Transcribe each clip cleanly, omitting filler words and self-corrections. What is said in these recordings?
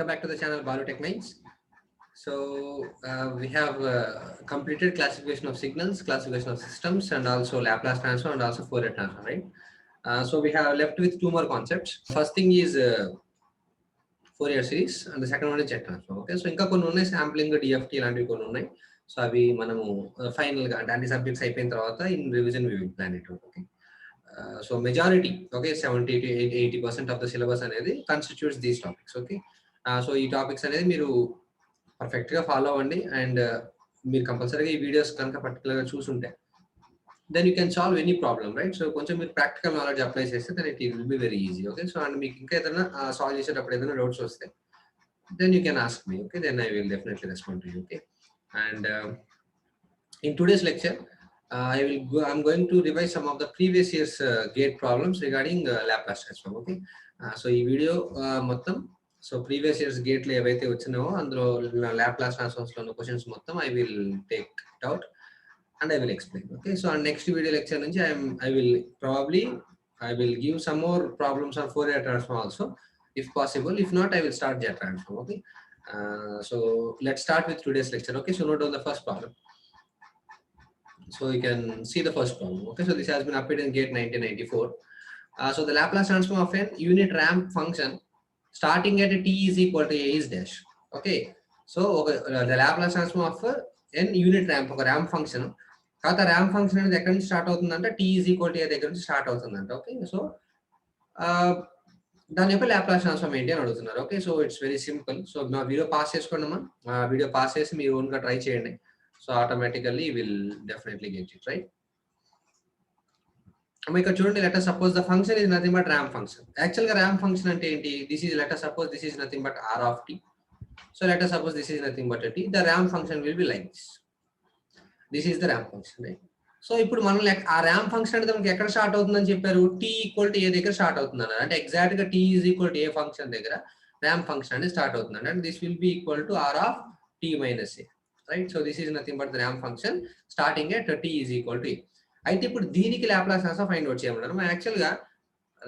back to the channel Balutech Minds. So we have completed classification of signals, classification of systems, and also Laplace transform and also Fourier transform, right? So we have left with two more concepts. First thing is Fourier series, and the second one is jet transform. Okay, so ఇంకా కొన్ని ఉన్నాయి, sampling, DFT లాంటివి కొన్ని ఉన్నాయి. So అవి మనము final గా అంటే అన్ని సబ్జెక్ట్స్ అయిపోయిన తర్వాత in revision we will plan it. Okay, so majority okay 70 to 80% of the syllabus అనేది constitutes these topics. Okay, so ఈ టాపిక్స్ అనేది మీరు పర్ఫెక్ట్ గా ఫాలో అవ్వండి. అండ్ మీరు కంపల్సరీగా ఈ వీడియోస్ కనుక పర్టికులర్ గా చూసుంటే then you can solve any problem, right? So కొంచెం మీరు ప్రాక్టికల్ నాలెడ్జ్ అప్లై చేస్తే then it will be very easy. Okay, so and మీకు ఇంకా ఏదైనా సాల్వ్ చేసేటప్పుడు ఏదైనా డౌట్స్ వస్తే then you can ask me. Okay, then I will definitely respond to you. Okay, and in today's lecture I'm going to revise some of the previous year's gate problems regarding Laplace transform. Okay, so ఈ video మొత్తం so previous years గేట్లు ఏవైతే వచ్చినావో అందులో Laplace transforms లో ఉన్న questions మొత్తం I will take it out and I will explain. Okay, so on next video lecture nunchi I will give some more problems on Fourier transform also if possible. If not, I will start jet transform. Okay, so let's start with today's lecture. Okay, so note down the first problem. So you can see the first problem. Okay, so this has been appeared in GATE 1994. So the Laplace transform of an unit ramp function starting at t is equal to a is dash. Okay, so the Laplace transform of n unit ramp, ఒక ramp function కాకపోతే ramp function అనేది ఎక్కడి నుంచి start అవుతుందంటే t is equal to a దగ్గర నుంచి start అవుతుందంట. Okay, so దాని యొక్క లాప్లాస్ ట్రాన్స్ఫార్మ్ ఏంటి అని అడుగుతున్నారు. Okay, so it's very simple. So మా వీడియో పాస్ చేసుకోండి, వీడియో పాస్ చేసి మీరు ఓన్గా ట్రై చేయండి. So automatically will definitely get it right. ఇక్కడ చూడండి, let us suppose the function is nothing but ramp function. యాక్చువల్గా ర్యాంప్ ఫంక్షన్ అంటే ఏంటి? This is let us suppose this is nothing but r of t. So let us suppose this is nothing but a t. The ramp function will be like this. This is the ramp function, right? So ఇప్పుడు మనం ఆ ramp function అనేది మనకి ఎక్కడ start అవుతుందని చెప్పారు? t equal to ఏ దగ్గర start అవుతుంది అన్నారు. అంటే ఎగ్జాక్ట్ గా t is equal to a function దగ్గర ర్యాంప్ ఫంక్షన్ అనేది స్టార్ట్ అవుతుంది. అంటే this will be equal to r of t minus a, right? So this is nothing but the ramp function starting at t is equal to a. అయితే ఇప్పుడు దీనికి Laplace transform find out చేయమన్నారు. మనం actual గా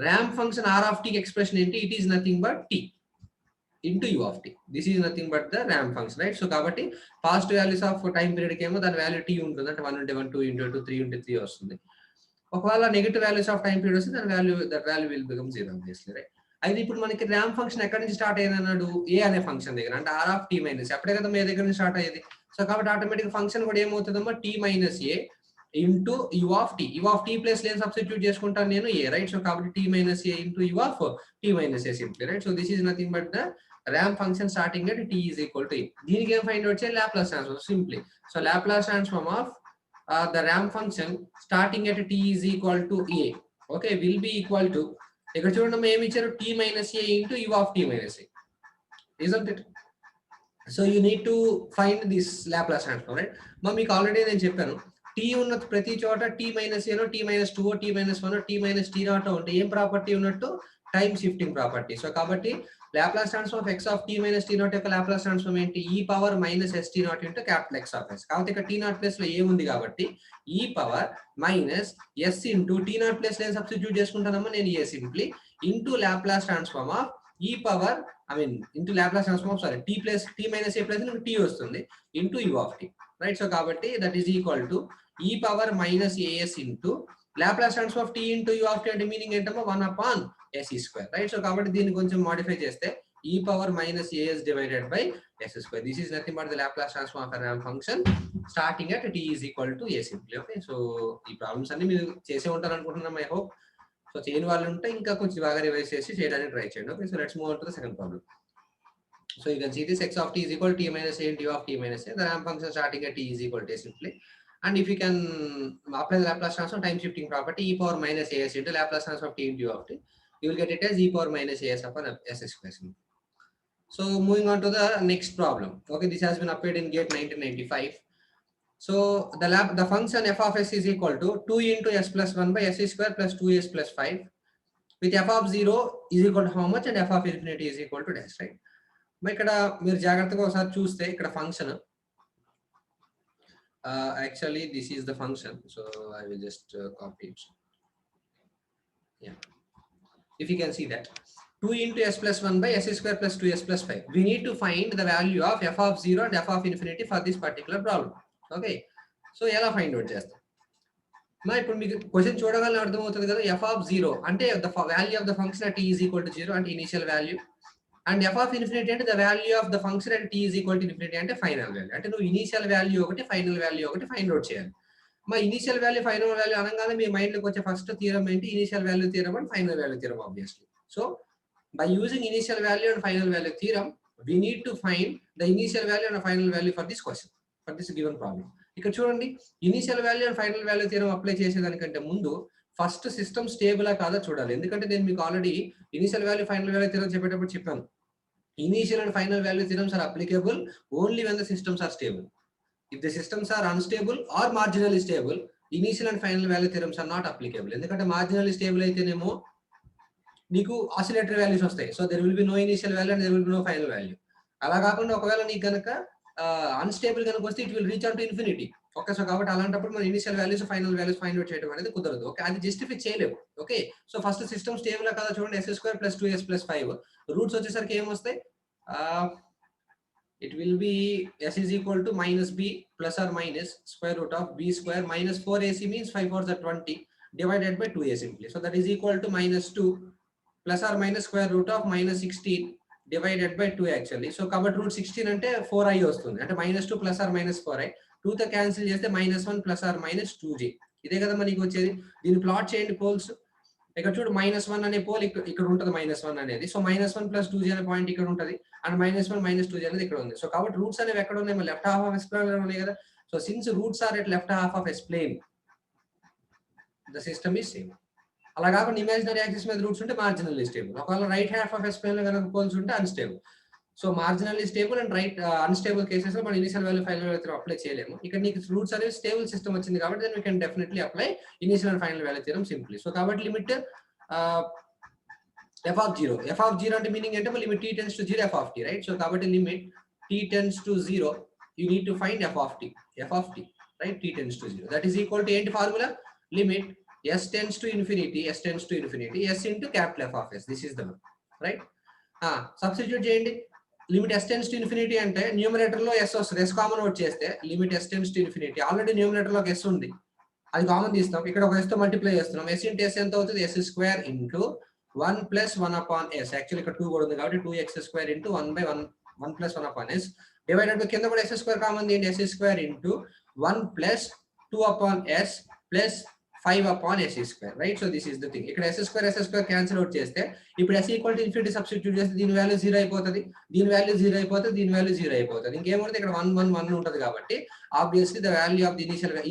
ramp function r of t expression ఏంటి? It is nothing but t into u of t. This is nothing but the ramp function, right? So కాబట్టి fast values of time period కి ఏమో దాని value t ఉంటుంది, అంటే 1 ఉంటే 1, 2 ఉంటే 2, 3 ఉంటే 3 వస్తుంది. ఒకవేళ negative values of time period వస్తే that value will become 0 obviously, right? అయితే ఇప్పుడు మనకి ర్యాంప్ ఫంక్షన్ ఎక్కడి నుంచి స్టార్ట్ అయ్యేది అన్నాడు? ఏ అనే ఫంక్షన్ దగ్గర, అంటే r ఆఫ్ t మైనస్ అప్పుడే కదా ఏ దగ్గర నుంచి స్టార్ట్ అయ్యేది. సో కాబట్టి ఆటోమేటిక్ ఫంక్షన్ కూడా ఏమవుతుందమ్మా? t minus A into u of t place లో సబ్స్టిట్యూట్ చేసుకుంటాను నేను ఏ, రైట్? సో కాబట్టి t minus A into u of t minus A simply, right? So this is nothing but the ramp function starting at t is equal to a. దీనికి ఏం find out చేయాలి? Laplace transform simply. So Laplace transform of the ramp function starting at t is equal to a, okay, will be equal to, ఇక్కడ చూడండి మనం ఏమి ఇచ్చారు? t minus A into u of t minus A, isn't it? So you need to find this Laplace transform, right? మరి మీకు already నేను చెప్పాను, t ఉన్న ప్రతి చోట t మైనస్ ఏనో t minus 2 t minus 1 t minus t naught ఉంటే ఏం ప్రాపర్టీ ఉన్నట్టు? Time shifting property. సో కాబట్టి Laplace transform of x of t minus t naught యొక్క లాప్లాస్ ట్రాన్స్ఫార్మ్ ఏంటి? e power minus st naught into capital X of s. కాబట్టి ఇక్కడ t naught place లో ఏముంది కాబట్టి e power minus s into t naught place లో substitute చేసుకుంటానమ్మా నేను ఏ simply into Laplace transform of e power into Laplace transform of sorry t plus t minus a plus t వస్తుంది into u of t, right? So కాబట్టి that is equal to e power minus as into Laplace transform of t into u of t అంటే meaning ఏంటమ్మా? 1 upon s square, right? So కాబట్టి దీన్ని కొంచెం modify చేస్తే e power minus as divided by s square. This is nothing but the Laplace transform of ramp function starting at t is equal to a simply. Okay, so ఈ problems అన్ని మీరు చేసే ఉంటారు అనుకుంటున్నాం, ఐ హోప్. సో చేయని వాళ్ళు ఉంటే ఇంకా కొంచెం బాగా రివైజ్ చేసి చేయడానికి ట్రై చేయండి. Okay, so let's move on to the second problem. So you can see this x of t is equal to t minus a into u of t minus a. The ramp function starting at t is equal to a simply. And if you can apply the Laplace transform time shifting property, e power minus as into Laplace transform of t into u of t, you will get it as e power minus as upon s square. So moving on to the next problem. Okay, this has been appeared in GATE 1995. So the function f of s is equal to 2 into s plus 1 by s square plus 2s plus 5 with f of 0 is equal to how much and f of infinity is equal to dash, right? మరి ఇక్కడ మీరు జాగ్రత్తగా ఒకసారి చూస్తే ఇక్కడ function actually this is the function. So I will just copy it. If you can see that 2 into s plus 1 by s square plus 2s plus 5. We need to find the value of f of 0 and f of infinity for this particular problem. Okay. So ఎలా find out చేస్తాం? మా ఇప్పుడు మీకు question చూడగానే అర్థమవుతుంది కదా, f of 0 అంటే the value of the function at t is equal to 0 అంటే initial value, and f of infinity అంటే the value of the function at t is equal to infinity అంటే ఫైనల్ వాల్యూ. అంటే నువ్వు initial value ఒకటి final value ఒకటి find out చేయాలి. మా initial value final value అనగానే మీ మైండ్ లోకి వచ్చే ఫస్ట్ థియరం ఏంటి? Initial value theorem and final value theorem obviously. So by using initial value and final value theorem, we need to find the initial value and the final value for this question, for this given problem. ఇక్కడ చూడండి, initial value and final value theorem apply చేసేదానికంటే ముందు first system స్టేబులా కాదా చూడాలి. ఎందుకంటే నేను మీకు already initial value final value theorem చెప్పేటప్పుడు చెప్పాను, initial and final value theorems are applicable only when the systems are stable. If the systems are unstable or marginally stable, initial and final value theorems are not applicable. ఎందుకంటే marginally stable అయితేనేమో నీకు oscillatory values వస్తాయి. So there will be no initial value and there will be no final value. అలా కాకుండా ఒకవేళ నీకు కనుక unstable కనుక వస్తే it will reach out to infinity. Okay, so కాబట్టి అలాంటప్పుడు మనం initial values final values find out చేయడం అనేది కుదరదు. ఓకే, అది జస్టిఫై చేయలేము. Okay, so first system stable కదా చూడండి, s square plus 2s plus 5 roots వచ్చేసరికి ఏమొస్తాయి? It will be s is equal to minus b plus or minus square root of b square minus 4ac means 5 4s are 20 divided by 2a simply. So that is equal to minus 2 plus or minus square root of minus 16 divided by 2 actually. So కాబట్టి root 16 అంటే 4i వస్తుంది, అంటే minus 2 plus or minus 4i. 2 తో cancel చేస్తే minus 1 plus or minus 2j. ఇదే కదా మనకి వచ్చేది. దీన్ని ప్లాట్ చేయండి పోల్స్. ఇక్కడ చూడు, -1 అనే పోల్ ఇక్కడ ఉంటుంది, -1 అనేది. సో -1 plus 2j అనే పాయింట్ ఇక్కడ ఉంటుంది, అండ్ -1 minus 2j అనేది ఇక్కడ ఉంది. సో కాబట్టి రూట్స్ అనేవి ఎక్కడ ఉన్నాయి? Left half of s plane ఉన్నాయి కదా. So since roots are at left half of s plane, the system is same. అలా కాకుండా ఇమాజినరీ యాక్సిస్ మీద రూట్స్ ఉంటే మార్జినల్లీ స్టేబుల్. ఒకవేళ right half of s plane లో కనుక పోల్స్ ఉంటే unstable. So marginally stable and right unstable cases లో మనం initial value final value apply చేయలేము. ఇక్కడ నీకు రూట్స్ అనేది స్టేబుల్ సిస్టమ్ వచ్చింది కాబట్టి then we can definitely apply initial and final value theorem simply. So కాబట్టి limit f of 0. f of 0 అంటే మీనింగ్ అంటే limit t tends to 0 f of t, right? So కాబట్టి limit t tends to 0 you need to find f of t, right? t tends to 0 that is equal to ఏంటి formula? Limit s tends to infinity s into capital F of s. This is the one, right? Substitute చేయండి. Limit s tends to infinity అంటే numerator లో s వస్తుంది, s common out చేస్తే limit s tends to infinity. Already numerator లో s ఉంది, అది common తీస్తాం. ఇక్కడ ఒక s తో మల్టిప్లై చేస్తున్నాం. s into s ఎంత అవుతుంది? s square into 1 plus 1 upon s. Actually ఇక్కడ 2 కూడా ఉంది కాబట్టి 2x square into 1 by 1 plus 1 upon s divided by కింద కూడా s స్క్వేర్ కామన్ తీయండి, s square into 1 plus 2 upon s plus 5 upon s square, right? So this is the thing. ఇక్కడ s square cancel out చేస్తే ఇప్పుడు s equal to infinity substitute చేస్తే దీని value 0 అయిపోతుంది, దీని వాల్యూ 0 అయిపోతుంది, దీని వాల్యూ 0 అయిపోతుంది. ఇంకేముంటుంది ఇక్కడ 1 1 1 ఉంటుంది కాబట్టి obviously the value of the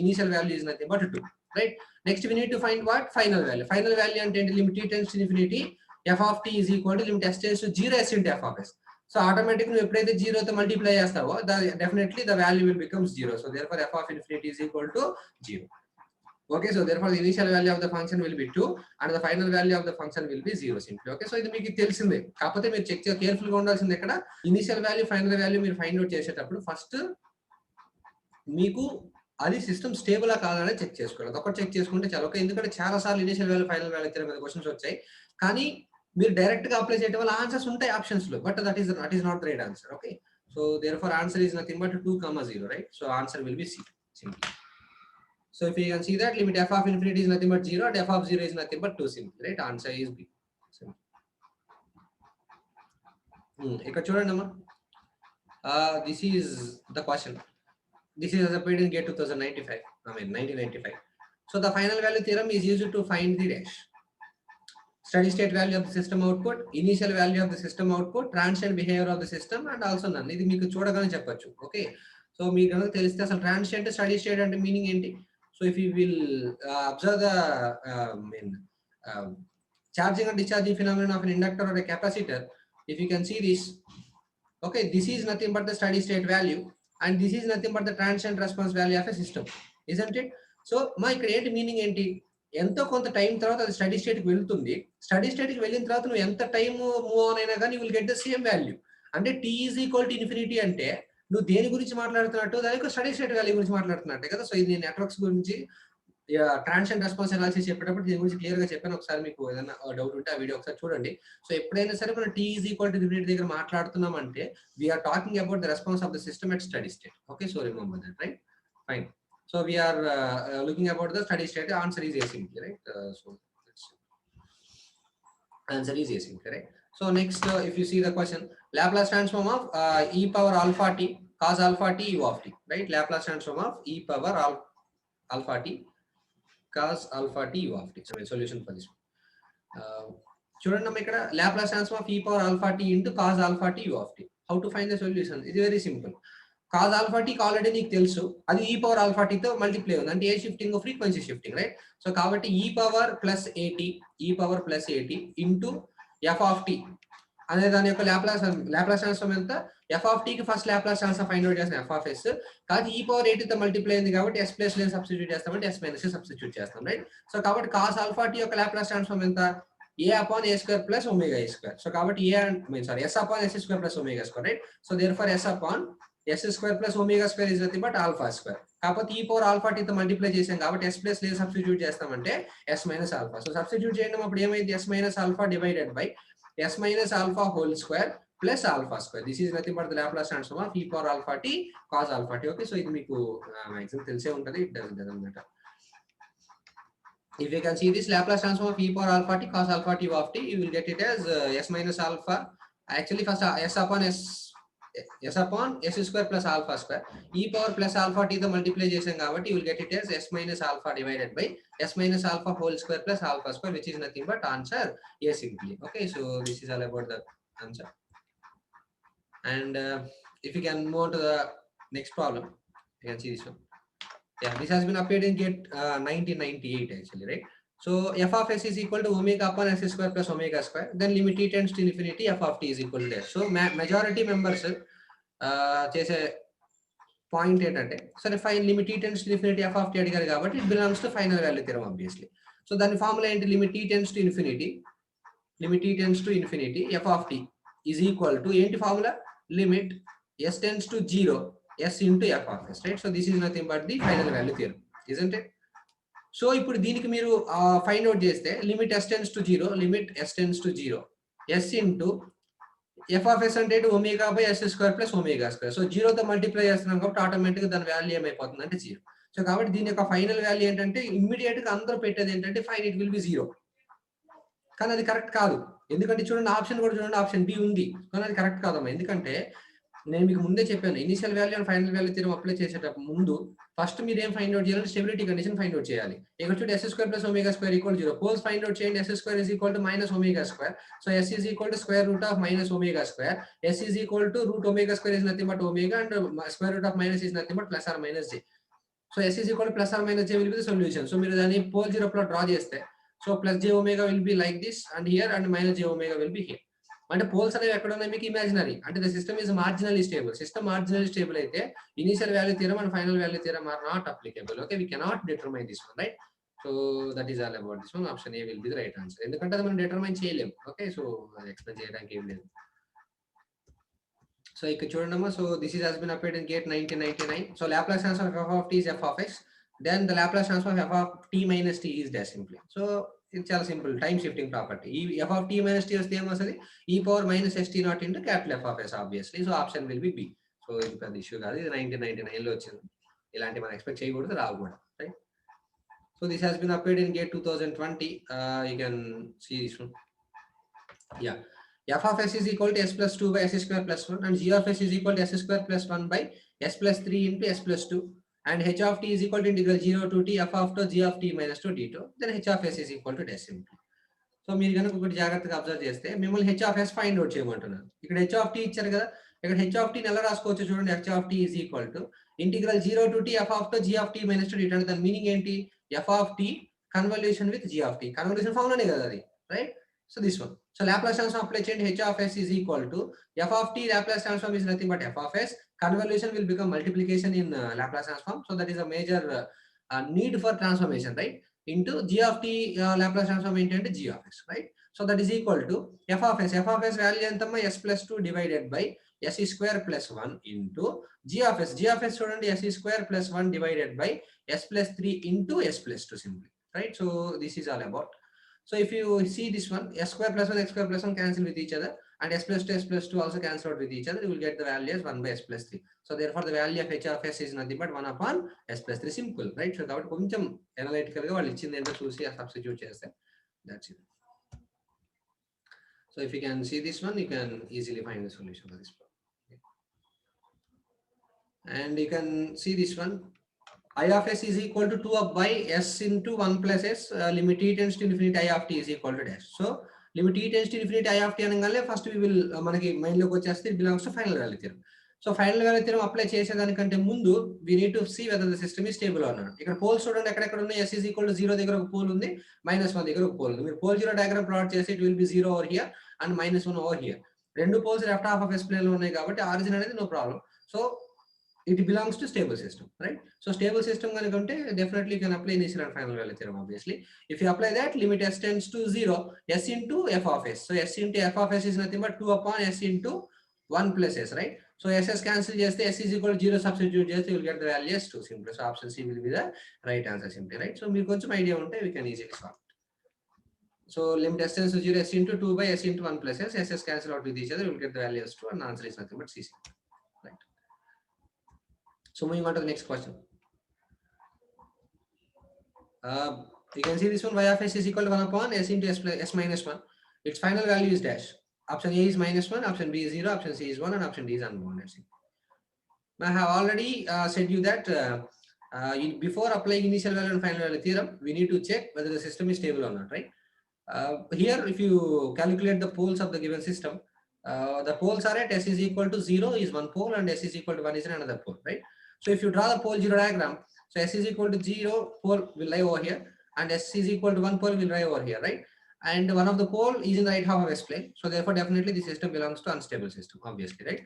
initial value is nothing but 2, right? Next we need to find what? Final value. Final value అంటే limit t tends to infinity f of t is equal to limit s tends to 0 s into f of s. So automatically నువ్వు ఎప్పుడైతే 0 తో multiply చేస్తావో definitely the value will become 0. So therefore f of infinity is equal to 0. Okay, so therefore the initial value of the function will be 2 and the final value of the function will be 0 simply. Okay, so ఇది మీకు తెలిసిందే, కాకపోతే మీరు check careful గా ఉండాల్సింది ఎక్కడ initial value final value మీరు find out చేసేటప్పుడు ఫస్ట్ మీకు అది సిస్టమ్ స్టేబుల్ కాదని చెక్ చేసుకోవాలి. ఒకటి చెక్ చేసుకుంటే చాలా ఓకే. ఎందుకంటే చాలా సార్లు initial value final value theorem మీద క్వశ్చన్స్ వచ్చాయి, కానీ మీరు డైరెక్ట్ గా అప్లై చేయడం వల్ల ఆన్సర్స్ ఉంటాయి ఆప్షన్స్ లో, but that is not right answer. Okay, so therefore answer is nothing but 2, 0, right? So answer will be C simply. So if you can see that limit f of infinity is nothing but 0 and f of 0 is nothing but 2 simply, right? Answer is B. ఇక్కడ చూడండి అమ్మా, this is the question. This is appeared in GATE 1995. So the final value theorem is used to find the dash. Steady state value of the system output, initial value of the system output, transient behavior of the system and also none. ఇది మీకు చూడగానే చెప్పొచ్చు. Okay, so మీకు కనుక తెలిస్తే అసలు transient steady state అంటే meaning ఏంటి? So if you will observe the charging and discharging phenomenon of an inductor or a capacitor, if you can see this, okay, this is nothing but the steady state value and this is nothing but the transient response value of a system, isn't it? So మా ఇక్కడ ఏంటి meaning ఏంటి? ఎంతో కొంత time తర్వాత అది steady state కి వెళ్తుంది. స్టడీ స్టేట్ కి వెళ్ళిన తర్వాత నువ్వు ఎంత టైం మూవ్ ఆన్ అయినా కానీ you will get the same value. అంటే t is equal to infinity అంటే నువ్వు దేని గురించి మాట్లాడుతున్నట్టు, దానికి స్టడీ స్టేట్ వాల్యూ గురించి మాట్లాడుతున్నట్టే కదా. సో ఇది నెట్వర్క్స్ గురించి ట్రాన్సియెంట్ రెస్పాన్స్ అనాలిసిస్ చెప్పేటప్పుడు దీని గురించి క్లియర్ గా చెప్పాను. ఒకసారి మీకు ఏదైనా డౌట్ ఉంటే ఆ వీడియో ఒకసారి చూడండి. సో ఎప్పుడైనా సరే మనం t is equal to infinity దగ్గర మాట్లాడుతున్నాం అంటే we're talking about the response of the system at steady state. Okay, so remember that, right? Fine. So we're looking about the steady state. Answer is a simple, right? So answer is yes, correct? So next, if you see the question, Laplace transform of e power alpha t cos alpha t u of t, right? Laplace transform of e power alpha t cos alpha t u of t. So solution for this one. చూడండి అమ్మ, ఇక్కడ Laplace transform of e power alpha t into cos alpha t u of t. How to find the solution? It is very simple. cos alpha t ఆల్రెడీ నీకు తెలుసు, అది e power alpha t తో multiply ఉంది అంటే ఏ shifting frequency shifting, right? So కాబట్టి e power plus at ఇంటూ f ఆఫ్ t అనే దాని యొక్క లాప్లాస్ ట్రాన్స్ఫార్మ్ ఎంత? f ఆఫ్ t కి first Laplace transform find out చేస్తాం f ఆఫ్ s, కాబట్టి e పవర్ at తో మల్టిప్లై అయింది కాబట్టి s ప్లస్ లో సబ్స్టిట్యూట్ చేస్తామంటే s మైనస్ సబ్స్టిట్యూట్ చేస్తాం, రైట్? సో కాబట్టి cos alpha t యొక్క లాప్లాస్ ట్రాన్స్ఫార్మ్ ఎంత? a upon a square plus omega a square. So కాబట్టి s upon s square plus omega square, right? So therefore s upon s square plus omega square is nothing but alpha square. కాబట్టి e power alpha t తో multiply చేసాం కాబట్టి s plus లో substitute చేస్తామంటే s minus alpha. So substitute చేయడం అప్పుడు ఏమైంది? s minus alpha divided by s minus alpha whole square plus alpha square. This is nothing but the Laplace transform of e power alpha t cos alpha t. Okay, so ఇది మీకు maximum తెలిసే ఉంటది. It doesn't matter. If you can see this Laplace transform of e power alpha t cos alpha t of t, you will get it as s minus alpha. Actually first s upon s square plus alpha square, e power plus alpha t తో multiply చేసాం కాబట్టి you will get it as s minus alpha divided by s minus alpha whole square plus alpha square, which is nothing but answer a simply. Okay, so this is all about the answer. And if you can move on to the next problem, you can see this one. Yeah, this has been appeared in GATE 1998 actually, right? So f of s is equal to omega upon s square plus omega square, then limit t tends to infinity, f of t is equal to that. So majority members చేసే point ఏంటంటే, సరే fine limit t tends to infinity f of t అడిగారు కాబట్టి it belongs to final value theorem obviously. So దాని formula ఏంటి? Limit t tends to infinity f of t is equal to ఏంటి formula? Limit s tends to 0 s into f of s, right? So this is nothing but the final value theorem, isn't it? So ఇప్పుడు దీనికి మీరు find out చేస్తే limit s tends to 0 s into f of s అంటే omega by s square plus omega square. So 0 తో multiply చేస్తున్నాం కాబట్టి automatic గా దాని వాల్యూ ఏమైపోతుంది అంటే 0. సో కాబట్టి దీని యొక్క ఫైనల్ వాల్యూ ఏంటంటే ఇమ్మీడియట్ గా అందరూ పెట్టేది ఏంటంటే ఫైన్ ఇట్ విల్ బి 0. కానీ అది కరెక్ట్ కాదు. ఎందుకంటే చూడండి ఆప్షన్ కూడా చూడండి, ఆప్షన్ బి ఉంది, కానీ అది కరెక్ట్ కాదమ్మా. ఎందుకంటే నేను మీకు ముందే చెప్పాను, initial value and final value theorem apply చేసేటప్పుడు ముందు ఫస్ట్ మీరు ఏం ఫైండ్ అవుట్ చేయాలంటే స్టెబిలిటీ కండిషన్ ఫైండ్ అవుట్ చేయాలి. ఇక్కడ చూడండి s square plus omega square equal 0. Poles find out చేయండి. s square is equal to minus omega square. So s is equal to square root of minus omega square. s is equal to root omega square is nothing but omega and square root of minus is nothing but plus or minus j. So s is equal to plus or minus j will be the solution. So మీరు దాన్ని pole 0 plot draw చేస్తే so plus j omega will be like this and here and minus j omega will be here. అంటే poles అనేవి ఎక్కడ ఉన్నాయి మీకు imaginary, అంటే the system is marginally stable. System marginally stable అయితే initial value theorem and final value theorem are not applicable. Okay, we cannot determine this one, right? So that is all about this one. Option A will be the right answer. ఎందుకంటే అది మనం determine చేయలేము. Okay, so అది explain చేయడానికి ఏం లేదు. So ఇక్కడ చూడండి, so this is has been appeared in GATE 1999. So Laplace transform of f of t is f of x, then the Laplace transform of f of t minus t is dash simply. So ఇది చాలా simple, time shifting property. ఈ f of t minus t వస్తే ఏమొస్తుంది? e power minus st naught into capital F of s obviously. So option will be B. సో ఇది పెద్ద issue కాదు, ఇది 1999 లో వచ్చింది. ఇలాంటి మనం ఎక్స్పెక్ట్ చేయకూడదు, రావు కూడా, right? So this has been appeared in GATE 2020. You can see this one. Yeah, f of s is equal to s plus 2 by s square plus 1 and g of s is equal to s square plus 1 by s plus 3 into s plus 2 and h of t is equal to integral 0 to t f of g of t minus 2 d2, then h of s is equal to dash simply. So మీరు కనుక ఒకటి జాగ్రత్తగా observe చేస్తే మిమ్మల్ని h of s find out చేయమంటున్నారు. ఇక్కడ h of t ఇచ్చారు కదా, ఇక్కడ h of t ని ఎలా రాసుకోవచ్చు చూడండి. h of t is equal to integral 0 to t f of g of t minus 2 d2. అంటే దాని మీనింగ్ ఏంటి? f of t convolution with g of t. Convolution ఫార్ములానే కదా అది, right? So this one. So Laplace transform apply చేయండి. h of s is equal to f of t Laplace transform is nothing but f of s. Convolution will become multiplication in Laplace transform. So that is a major need for transformation, right? Into g of t Laplace transform into g of s, right? So that is equal to f of s. f of s value entamma s plus 2 divided by s square plus 1 into g of s. G of s student s square plus 1 divided by s plus 3 into s plus 2 simply, right? So this is all about. So if you see this one, s square plus 1, x square plus 1 cancel with each other, and s plus 2 also cancel out with each other, you will get the value as 1 by s plus 3. So therefore the value of h of s is nothing but 1 upon s plus 3, simple, right? So కాబట్టి కొంచెం analytical గా వాళ్ళు ఇచ్చింది ఏంటో చూసి substitute చేస్తే that's it. So if you can see this one, you can easily find the solution for this problem. And you can see this one, I of s is equal to 2 up by s into 1 plus s, limit t tends to infinity, I of t is equal to dash. So limit t tends to infinity, I of t అనగానే first we will మనకి mind లోకి వచ్చేస్తే it belongs to final value theorem. So final value theorem apply చేసేదానికంటే ముందు we need to see whether the system is stable or not. ఇక్కడ poles చూడండి ఎక్కడెక్కడ ఉన్నాయి, s is equal to 0 దగ్గర ఒక పోల్ ఉంది, -1 దగ్గర ఒక పోల్ ఉంది. మీరు పోల్ జీరో డయాగ్రామ్ ప్లాట్ చేసి it will be 0 over here and -1 over here. రెండు poles left half of s plane లో ఉన్నాయి కాబట్టి ఆరిజిన్ అనేది no problem. So it belongs to stable system, right? So stable system gonna conte definitely you can apply initial and final value theorem obviously. If you apply that, limit s tends to 0, s into f of s. So s into f of s is nothing but 2 upon s into 1 plus s, right? So ss cancel just s is equal to 0 substitute just you will get the value as 2 simple. So option C will be the right answer simply, right? So meer koncham idea unte we can easily solve it. So limit s tends to 0, s into 2 by s into 1 plus s, ss cancel out with each other, you will get the value as 2 and answer is nothing but C simple, right? So moving on to the next question. You can see this one, y of s is equal to 1 upon s into s minus 1. Its final value is dash. Option A is -1, option B is 0, option C is 1, and option D is unbounded. I have already said you that before applying initial value and final value theorem, we need to check whether the system is stable or not, right? Here, if you calculate the poles of the given system, the poles are at s is equal to 0 is one pole and s is equal to 1 is another pole, right? So if you draw the pole zero diagram, so s is equal to 0 pole will lie over here and s is equal to 1 pole will lie over here, right? And one of the pole is in the right half of s plane. So therefore definitely the system belongs to unstable system, obviously, right?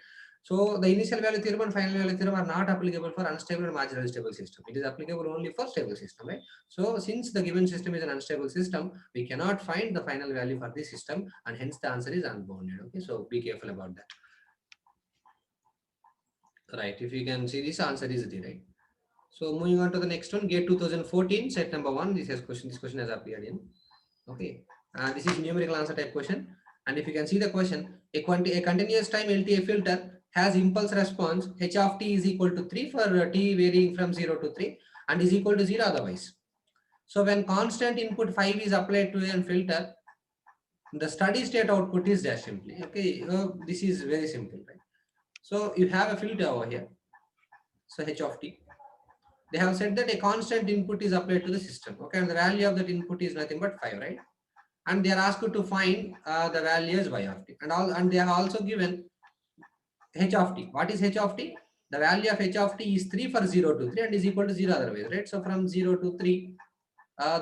So the initial value theorem and final value theorem are not applicable for unstable and marginally stable system. It is applicable only for stable system, right? So since the given system is an unstable system, we cannot find the final value for this system and hence the answer is unbounded. Okay, so be careful about that. Right, if you can see this answer is D, right? So moving on to the next one, GATE 2014, set number 1. This question has appeared in. Okay, this is numerical answer type question. And if you can see the question, a continuous time LTI filter has impulse response h of t is equal to 3 for t varying from 0 to 3 and is equal to 0 otherwise. So when constant input 5 is applied to a filter, the steady state output is dash simply. Okay, this is very simple, right? So you have a filter over here, so h of t. They have said that a constant input is applied to the system, okay, and the value of that input is nothing but 5, right? And they are asked to find the value as y of t, and they have also given h of t. What is h of t? The value of h of t is 3 for 0 to 3 and is equal to 0 otherwise, right? So from 0 to 3,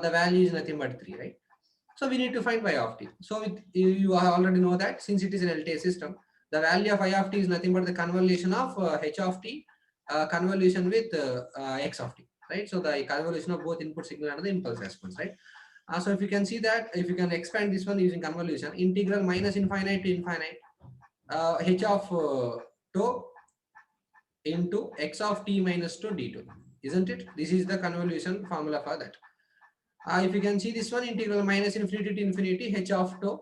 the value is nothing but 3, right? So we need to find y of t. So you already know that since it is an LTI system, the value of y of t is nothing but the convolution of h of t convolution with x of t, right? So the convolution of both input signal and the impulse response, right? So if you can see that, if you can expand this one using convolution, integral minus infinite to infinite h of tau into x of t minus 2 d2, isn't it? This is the convolution formula for that. If you can see this one, integral minus infinity to infinity h of tau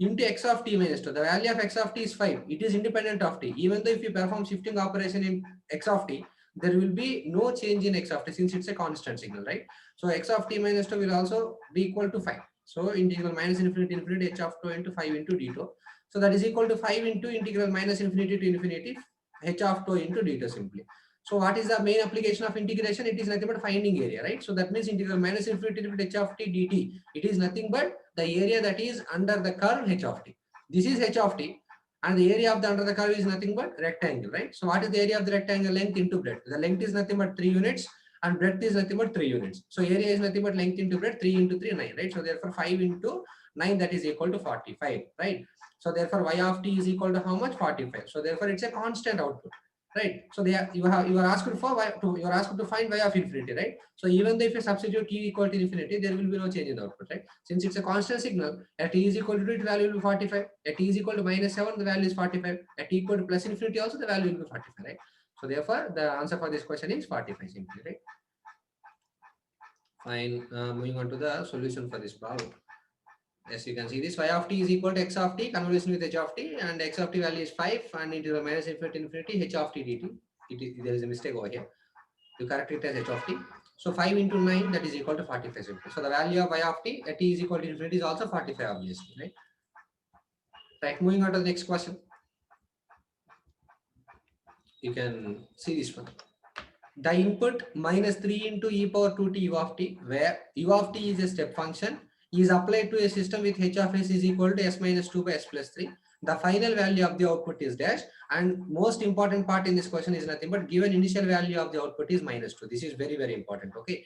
into x of t minus 2. The value of x of t is 5. It is independent of t. Even though if you perform shifting operation in x of t, there will be no change in x of t since it's a constant signal, right? So x of t minus 2 will also be equal to 5. So integral minus infinity to infinity h of tau into 5 into d2. So that is equal to 5 into integral minus infinity to infinity h of tau into d2 simply. So what is the main application of integration? It is nothing but finding area, right? So that means integral minus infinity to h of t dt. It is nothing but the area that is under the curve h of t. This is h of t and the area of the under the curve is nothing but rectangle, right? So what is the area of the rectangle? Length into breadth. The length is nothing but 3 units and breadth is nothing but 3 units. So area is nothing but length into breadth, 3 into 3, 9, right? So therefore 5 into 9, that is equal to 45, right? So therefore y of t is equal to how much? 45. So therefore it's a constant output. right? So you are asked for you are asked to find y of infinity, right? So even though if you substitute t equal to infinity, there will be no change in the output, right? Since it's a constant signal, at t is equal to 2, the value will be 45. At t is equal to -7, the value is 45. At t equal to plus infinity also, the value will be 45, right? So therefore the answer for this question is 45 simply, right? Fine. Moving on to the solution for this problem. As you can see, this y of t is equal to x of t convolution with h of t, and x of t value is 5, and into the minus infinity h of t dt. There is a mistake over here. You correct it as h of t. So 5 into 9, that is equal to 45 simply. So the value of y of t at t is equal to infinity is also 45 obviously, right? Right. Moving on to the next question. You can see this one. The input minus 3 into e power 2t u of t, where u of t is a step function, is applied to a system with h of s is equal to s minus 2 by s plus 3. The final value of the output is dash, and most important part in this question is nothing but given initial value of the output is minus 2. This is very, very important. Okay.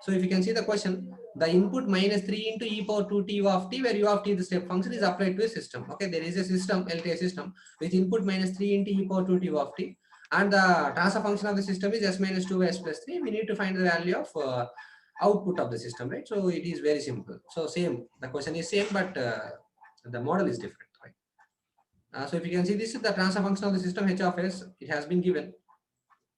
So if you can see the question, the input minus 3 into e power 2t u of t, where u of t the step function, is applied to a system. Okay, there is a system, LTI system, with input minus 3 into e power 2t u of t, and the transfer function of the system is s minus 2 by s plus 3. We need to find the value of output of the system, right? So it is very simple. So same, the question is same, but the model is different, right? So if you can see, this is the transfer function of the system h of s. It has been given.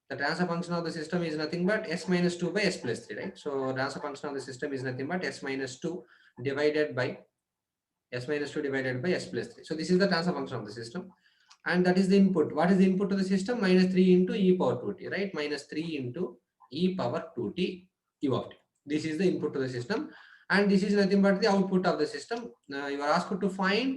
The transfer function of the system is nothing but s minus 2 by s plus 3, right? So transfer function of the system is nothing but s minus 2 divided by s minus 2 divided by s plus 3. So this is the transfer function of the system, and that is the input. What is the input to the system? Minus 3 into e power 2t, right? Minus 3 into e power 2t u of t. This is the input to the system, and this is nothing but the output of the system. You are asked to find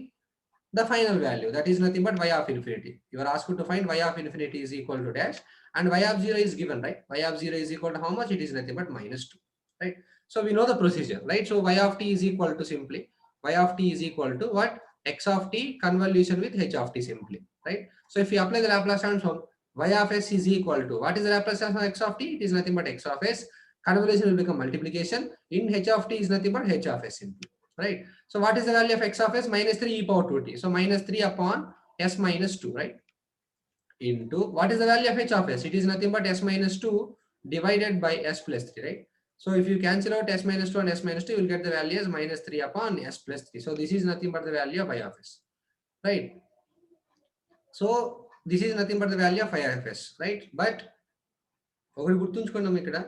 the final value, that is nothing but y of infinity. You are asked to find y of infinity is equal to dash, and y of 0 is given, right? Y of 0 is equal to how much? It is nothing but minus 2, right? So we know the procedure, right? So y of t is equal to simply y of t is equal to what? X of t convolution with h of t simply, right? So if you apply the Laplace transform, y of s is equal to, what is the Laplace transform x of t? It is nothing but x of s. Convolution will become multiplication. In h of t is nothing but h of s simply, right? So what is the value of x of s? Minus 3 e power 2t. So minus 3 upon s minus 2, right? Into what is the value of h of s? It is nothing but s minus 2 divided by s plus 3, right? So if you cancel out s minus 2 and s minus 2, you will get the value as minus 3 upon s plus 3. So this is nothing but the value of y of s, right? So this is nothing but the value of y of s, right? But ఒకటి గుర్తుంచుకున్నాం ఇక్కడ,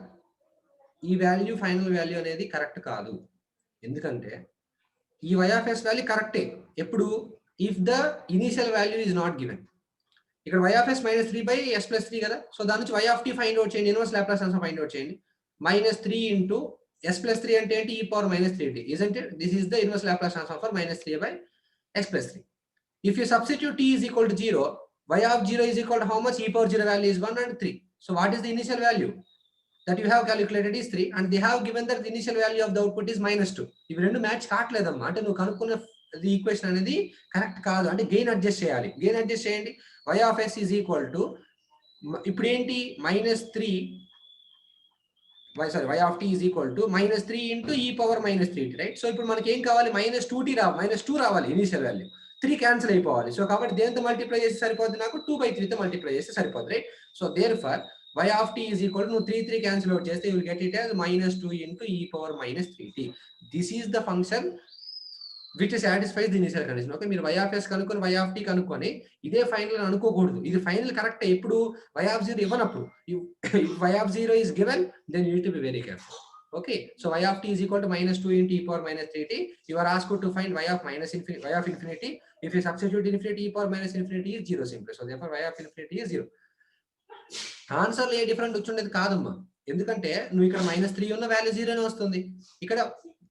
ఈ value final value అనేది correct కాదు. ఎందుకంటే ఈ y of s value కరెక్టే ఎప్పుడు, if the initial value is not given. ఇక్కడ y of s minus 3 by s plus 3 కదా. సో దాని నుంచి y of t find out చేయండి, inverse Laplace transform find out చేయండి. minus 3 into s plus 3 అంటే ఏంటి? e power minus 3t, isn't it? This is the inverse Laplace transform for minus 3 by s plus 3. If you substitute t is equal to 0, y of 0 is equal to how much? E power 0 value is 1 and 3. So what is the initial value that you have calculated is 3, and they have given that the initial value of the output is minus 2. ఇవి రెండు match కావట్లేదమ్మా, అంటే నువ్వు కనుక్కున్న equation అనేది correct కాదు, అంటే gain adjust చేయాలి. Gain adjust చేయండి. y of s is equal to, ఇప్పుడు ఏంటి? minus 3, y of t is equal to minus 3 into e power minus 3t, right? So ఇప్పుడు మనకి ఏం కావాలి? minus 2t minus 2 రావాలి ఇనిషియల్ వాల్యూ. 3 క్యాన్సిల్ అయిపోవాలి. సో కాబట్టి దేంతో మల్టిప్లై చేస్తే సరిపోద్ది? నాకు 2/3 తో మల్టిప్లై చేస్తే సరిపోద్ది, right? So therefore y of t is equal to, నువ్వు 3 క్యాన్సిల్ అవుట్ చేస్తే you will get it as minus 2 into e power minus 3t. This is the function which satisfies the initial condition. Okay, మీరు y of s కనుక్కొని y of t కనుక్కొని ఇదే final అనుకోకూడదు. ఇది final correct ఎప్పుడు? y of 0 ఇవ్వనప్పుడు. If y of 0 is given, then you need to be very careful. Okay, so y of t is equal to minus 2 into e power minus 3t. You are asked to find y of infinity. If you substitute infinity, e power minus infinity is 0 simply. So therefore y of infinity is 0. ఆన్సర్లో ఏ different వచ్చుండేది కాదమ్మా, ఎందుకంటే నువ్వు ఇక్కడ minus 3 ఉన్న value 0 వస్తుంది, ఇక్కడ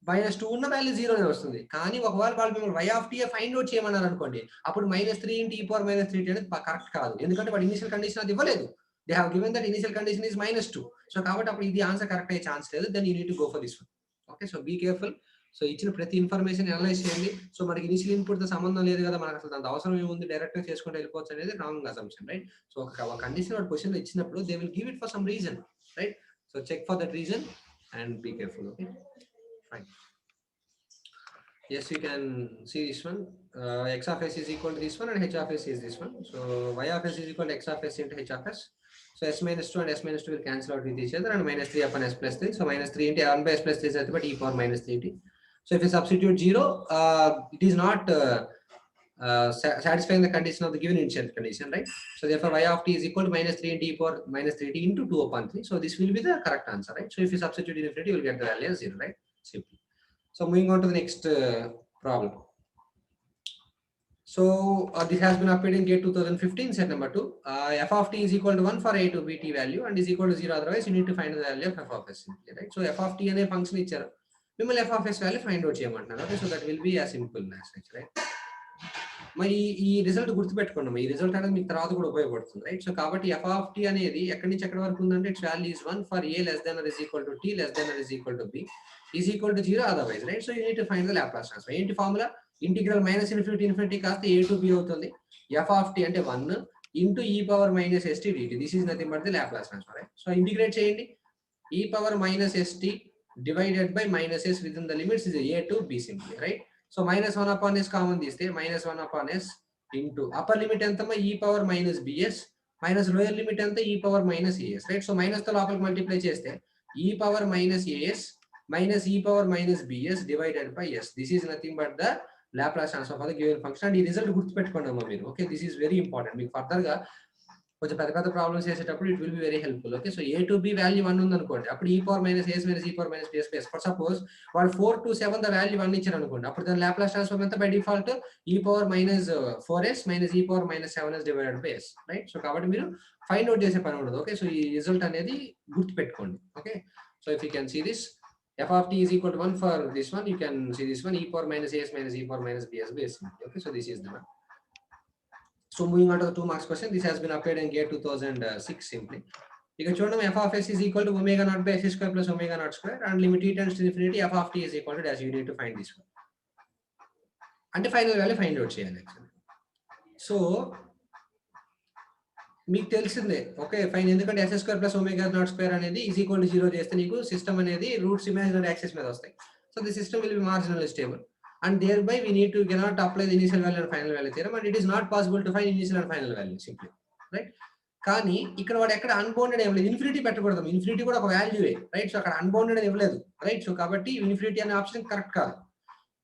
minus 2 ఉన్న వాల్యూ 0 వస్తుంది. కానీ ఒకవేళ వాళ్ళు మిమ్మల్ని y of t find out చేయమన్నారు అనుకోండి, అప్పుడు minus 3 into e power minus 3t అనేది కరెక్ట్ కాదు, ఎందుకంటే వాడు ఇనిషియల్ కండిషన్ అది ఇవ్వలేదు. They have given that initial condition is minus 2. So కాబట్టి అప్పుడు ఇది ఆన్సర్ కరెక్ట్ అయ్యే ఛాన్స్ లేదు. Then you need to go for this one. Okay, so be careful. So ఇచ్చిన ప్రతి ఇన్ఫర్మేషన్ అనలైజ్ చేయండి. సో మనకి ఇనిషియల్ ఇన్పుట్ తో సంబంధం లేదు కదా, మనకు అసలు దాని అవసరం ఏముంది, డైరెక్ట్ గా చేసుకుంటూ వెళ్ళిపోవచ్చు అనేది రాంగ్ అసంప్షన్, రైట్? సో ఒక కండిషన్ వాడు క్వశ్చన్ లో ఇచ్చినప్పుడు they will give it for some reason, right? So check for that reason and be careful. Okay, fine. Yes, you can see this one. X of s is equal to this one and h of s is this one. So y of s is equal to x of s into h of s. So s minus 2 and s minus 2 will cancel out with each other and minus 3 upon s plus 3. So minus 3 into 1 by s plus 3 is but e power minus 3t. So if you substitute 0, it is not satisfying the condition of the given initial condition, right? So therefore y of t is equal to minus 3 into e power minus 3t into 2 upon 3. So this will be the correct answer, right? So if you substitute infinity, you will get the value as 0, right? Simply. So moving on to the next problem. So this has been appeared in GATE 2015, set number 2. F of t is equal to 1 for a to b t value and is equal to 0. Otherwise, you need to find the value of f of s simply, right? So f of t అనే function ఇచ్చారు, మిమ్మల్ని f of s value find out చేయమంటున్నారు. Okay, so that will be as simple as such, right? మరి ఈ result గుర్తుపెట్టుకోండి, ఈ result అనేది మీకు తర్వాత కూడా ఉపయోగపడుతుంది, రైట్? సో కాబట్టి f of t అనేది ఎక్కడి నుంచి ఎక్కడి వరకు ఉందంటే it's value is 1 for a less than or is equal to t less than or is equal to b is equal to 0 otherwise, right? So you need to find the Laplace transform. ఏంటి formula? Integral minus infinity infinity కాస్త a to b అవుతుంది. f of t అంటే 1 into e power minus st dt. This is nothing but the Laplace transform, right? So integrate చేయండి. e power minus st divided by minus s within the limits is a to b simply, right? So minus 1 upon s common తీస్తే minus 1 upon s into upper limit ఎంతమ్మా e power minus bs minus lower limit ఎంత e power minus as, right? So minus తో లోపలికి multiply చేస్తే e power minus as minus e power minus bs divided by s. This is nothing but the Laplace transform for the given function. And ఈ result గుర్తుపెట్టుకోండి అమ్మా మీరు. Okay, this is very important. మీకు further గా కొంచెం పెద్ద పెద్ద problems చేసేటప్పుడు it will be very helpful. Okay, so a to b value 1 ఉంది అనుకోండి, అప్పుడు e power minus as minus e power minus bs base. For suppose వాడు 4 to 7 ద వాల్యూ 1 ఇచ్చారు అనుకోండి, అప్పుడు దాని Laplace transform ఎంత by default e power minus 4s minus e power minus 7s divided by s, right? So కాబట్టి మీరు find out చేసే పని ఉండదు. ఓకే, సో ఈ రిజల్ట్ అనేది గుర్తుపెట్టుకోండి. Okay, so if you can see this f of t is equal to 1 for this one, you can see this one e power minus as minus e power minus bs base. Okay, so this is the one. So moving on to the 2 marks question, this has been appeared in GATE 2006 simply. You can show them f of s is equal to omega naught by s square plus omega naught square and limit t tends to infinity, f of t is equal to dash. You need to find this one. And the final value find out cheyali actually. So మీకు తెలిసిందే, okay fine, ఎందుకంటే s square plus omega naught square అనేది is equal to 0 చేస్తే నీకు system అనేది roots imaginary axis మీద వస్తాయి. So the system will be marginally stable and thereby we need to cannot apply the initial value and final value theorem, and it is not possible to find initial and final value simply, right? కానీ ఇక్కడ వాడు ఎక్కడ unbounded ఏం లేదు, infinity పెట్టకూడదు. Infinity కూడా ఒక వాల్యూవే, right? So అక్కడ అన్బౌండెడ్ ఇవ్వలేదు, రైట్? సో కాబట్టి ఇన్ఫినిటీ అనే ఆప్షన్ కరెక్ట్ కాదు.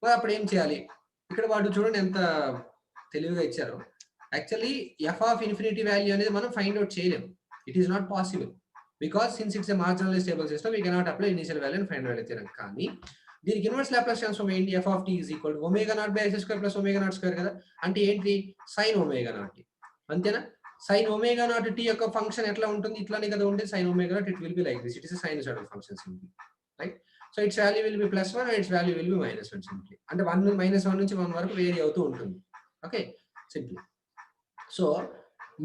మరి అప్పుడు ఏం చేయాలి? ఇక్కడ వాడు చూడండి ఎంత తెలివిగా ఇచ్చారు. Actually f of infinity value అనేది మనం ఫైండ్ అవుట్ చేయలేము. It is not possible because since it's a marginally stable system, we cannot apply initial value and final value theorem. కానీ దీనికి ఇన్వర్స్ లాప్లాస్ ట్రాన్స్ఫార్మ్ ఏంటి? F of t is equal to omega naught by s square plus omega naught square కదా, అంటే ఏంటి? Sine omega naught t, అంతేనా? Sine omega naught t యొక్క function ఎట్లా ఉంటుంది? ఇట్లానే కదా ఉంటుంది. Sign omega not it will be like this. It is a sinusoidal function simply, right? So it's value will be +1 and it's value will be -1 simply. అంటే -1 నుంచి 1 వరకు vary అవుతూ ఉంటుంది. Okay, simply. సో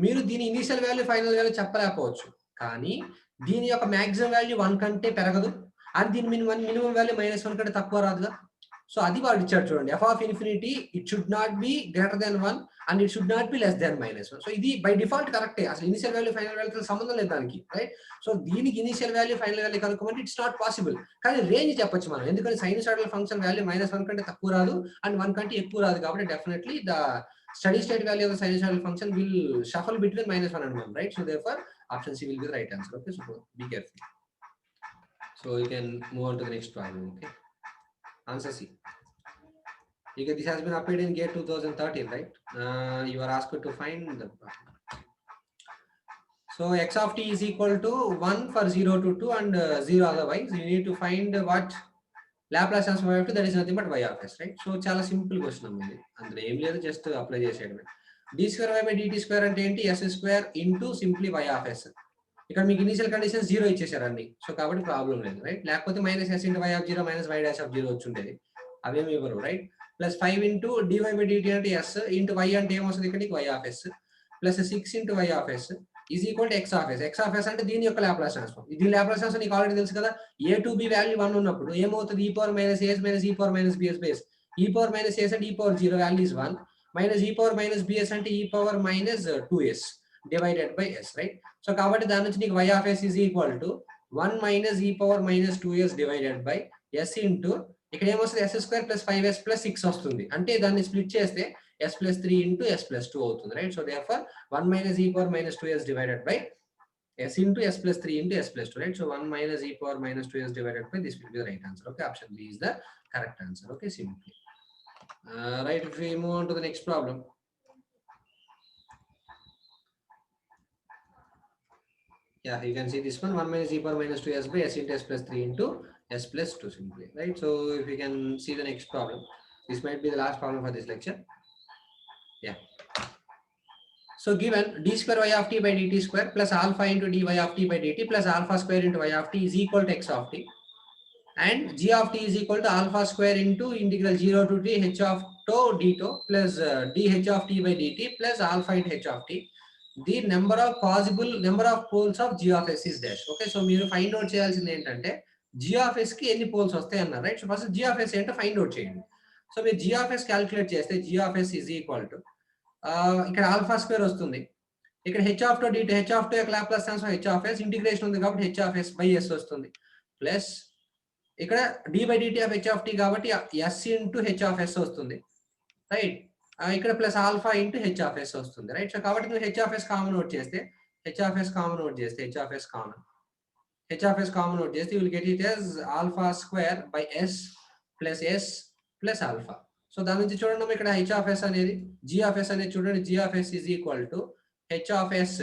మీరు దీని ఇనిషియల్ వాల్యూ ఫైనల్ వాల్యూ చెప్పలేకపోవచ్చు, కానీ దీని యొక్క మాక్సిమం వాల్యూ 1 కంటే పెరగదు అండ్ దీని మినిమం వాల్యూ -1 కంటే తక్కువ రాదుగా. సో అది వాడు ఇచ్చాడు చూడండి, f of infinity it should not be greater than 1 and it should not be less than -1. So ఇది బై డిఫాల్ట్ కరెక్టే, అసలు ఇనిషియల్ వాల్యూ ఫైనల్ వాల్యూతో సంబంధం లేదు దానికి, రైట్? సో దీనికి ఇనిషియల్ వాల్యూ ఫైనల్ వాల్యూ కనుక్కోమంటే ఇట్స్ నాట్ పాసిబుల్. కానీ రేంజ్ చెప్పొచ్చు మనం, ఎందుకంటే సైనూసోయిడల్ ఫంక్షన్ వాల్యూ -1 కంటే తక్కువ రాదు అండ్ 1 కంటే ఎక్కువ రాదు. కాబట్టి definitely the steady state value of the sinusoidal function will shuffle between -1 and 1, right? So therefore option C will be the right answer. Okay, so be careful. So you can move on to the next problem. Okay, answer C. Okay, this has been appeared in GATE 2013, right? You are asked to find the problem. So x of t is equal to 1 for 0 to 2 and 0 otherwise. You need to find what Laplace transform of that is nothing but y of s, right? So చాలా simple question అన్నది, అందులో ఏం లేదు, just apply చేసేయడమే. d² by dt² అంటే ఏంటి? s² into simply y of s. ఇక్కడ మీకు initial condition 0 ఇచ్చేసారు అన్ని, సో కాబట్టి ప్రాబ్లం లేదు, రైట్? లేకపోతే -s into y of 0 minus y dash of 0 వచ్చి ఉండేది, అవేమి ఇవ్వరు, right? Plus 5 into dy by dt అంటే s ఇంటూ y అంటే ఏమొస్తుంది ఇక్కడ y of s plus 6 into y of s is equal to x of s. x of s అంటే దీని యొక్క లాప్లాస్ ట్రాన్స్ఫార్మ్. దీని లాప్లాస్ ట్రాన్స్ఫార్మ్ నీకు ఆల్రెడీ తెలుసు కదా, a to b వాల్యూ 1 ఉన్నప్పుడు ఏమవుతుంది? e power minus as minus e power minus bs base. e power minus as అంటే e power 0 value is 1 minus e power minus bs అంటే e power minus 2s divided by s, right? So కాబట్టి దాని నుంచి నీకు y of s is equal to 1 minus e power minus 2s divided by s into ఇక్కడ ఏమొస్తుంది s square plus 5s plus 6 వస్తుంది. అంటే దాన్ని స్ప్లిట్ చేస్తే s plus 3 into s plus 2 అవుతుంది, right? So therefore 1 minus e power minus 2s divided by s into s plus 3 into s plus 2, right? So 1 minus e power minus 2s divided by this will be the right answer. Okay, option B is the correct answer. Okay, simply. Right, if we move on to the next problem. Yeah, you can see this one, 1 minus e power minus 2s by s into s plus 3 into s plus 2 simply, right? So if we can see the next problem, this might be the last problem for this lecture. Yeah. So given d square y of t by dt square plus alpha into dy of t by dt plus alpha square into y of t is equal to x of t, and g of t is equal to alpha square into integral 0 to t h of tau d tau plus dh of t by dt plus alpha into h of t. The number of poles of g of s is dash. Okay, so మీరు find out చేయాల్సింది ఏంటంటే g of s కి ఎన్ని poles వస్తాయి అన్నారు, రైట్? సో first g of s ఏంటో ఫైండ్ అవుట్ చేయండి. సో మీరు g of s క్యాలిక్యులేట్ చేస్తే g of s is equal to ఇక్కడ ఆల్ఫా స్క్వేర్ వస్తుంది, ఇక్కడ h of tau dt, h of tau యొక్క Laplace transform h of s, integration ఉంది కాబట్టి h of s by s వస్తుంది, ప్లస్ ఇక్కడ d by dt of h of t కాబట్టి s into h of s వస్తుంది, right? ఇక్కడ plus alpha into h of s వస్తుంది, right? So కాబట్టి నువ్వు h of s common out చేస్తే h of s common out చేస్తే h of s common out చేస్తే you will get it as alpha square by s plus alpha. So దాని నుంచి చూడండి ఇక్కడ h ఆఫ్ s అనేది g ఆఫ్ s అనేది చూడండి, g of s is equal to h of s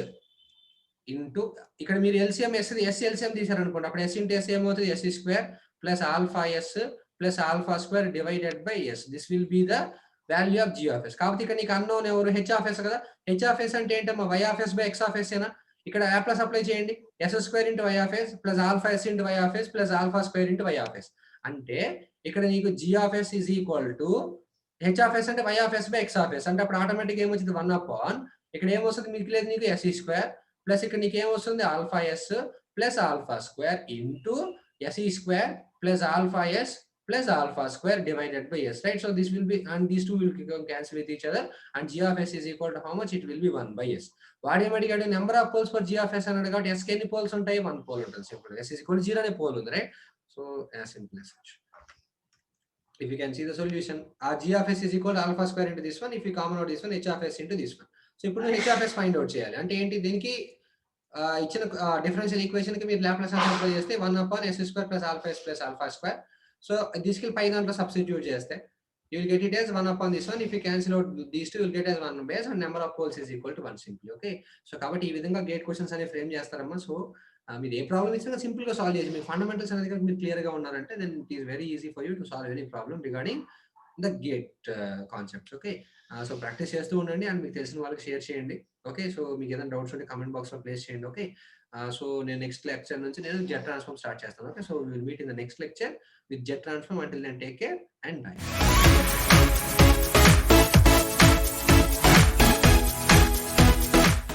into ఇక్కడ మీరు ఎల్సిఎం s ఎల్సిఎం తీసారనుకోండి, అప్పుడు s ఇంటూ s ఏమవుతుంది, s square plus alpha s plus alpha square divided by s. This will be the value of g of s. కాబట్టి ఇక్కడ నీకు unknown ఎవరు, h of s కదా. h of s అంటే ఏంటమ్మా, y of s by x of s ఏనా? ఇక్కడ Laplace apply చేయండి, s square into y of s plus alpha s into y of s plus alpha square into y of s. అంటే ఇక్కడ నీకు g of s is equal to h of s అంటే y of s by x of s. అంటే అప్పుడు automatic ఏమొచ్చింది, 1 upon ఇక్కడ ఏమొస్తుంది మీకు లేదు, నీకు s స్క్వేర్ ప్లస్ ఇక్కడ నీకు ఏమొస్తుంది alpha s plus alpha square into s square plus alpha s plus alpha square divided by s, right? So this will be, and these two will cancel with each other, and g of s is equal to how much? It will be 1 by s. What am I getting? Number of poles for g of s and I got s any poles on time, 1 pole on simple. S is equal to 0 and a pole, right? So as simple as such. If you can see the solution, g of s is equal to alpha square into this one. If you common out this one, h of s into this one. So ఇప్పుడు h of s find out చేయాలి అంటే ఏంటి, దీనికి ఇచ్చిన differential equation కి మీరు Laplace transform apply చేస్తే 1 upon s square plus alpha s plus alpha square. So this will పై దాంట్లో సబ్స్టిట్యూట్ చేస్తే you will get it as 1 upon this one. If you cancel out these two, you will get as 1 base and number of poles is equal to 1 simply. Okay, so కాబట్టి ఈ విధంగా GATE questions అనే frame చేస్తారమ్మా. So మీరు ఏ problem ఇచ్చినా simple గా solve చేసి మీ ఫండమెంటల్స్ అనేది మీరు క్లియర్ గా ఉన్నారంటే then it is very easy for you to solve any problem regarding the GATE concepts. Okay, so practice చేస్తూ ఉండండి అండ్ మీకు తెలిసిన వాళ్ళకి షేర్ చేయండి. ఓకే, సో మీకు ఏదైనా డౌట్స్ ఉంటే కామెంట్ బాక్స్ లో ప్లేస్ చేయండి. ఓకే, సో నేను నెక్స్ట్ లెక్చర్ నుంచి నేను జెట్ ట్రాన్స్ఫార్మ్ స్టార్ట్ చేస్తాను. Okay, so will meet in the next lecture with jet transform. Until then, take care and bye.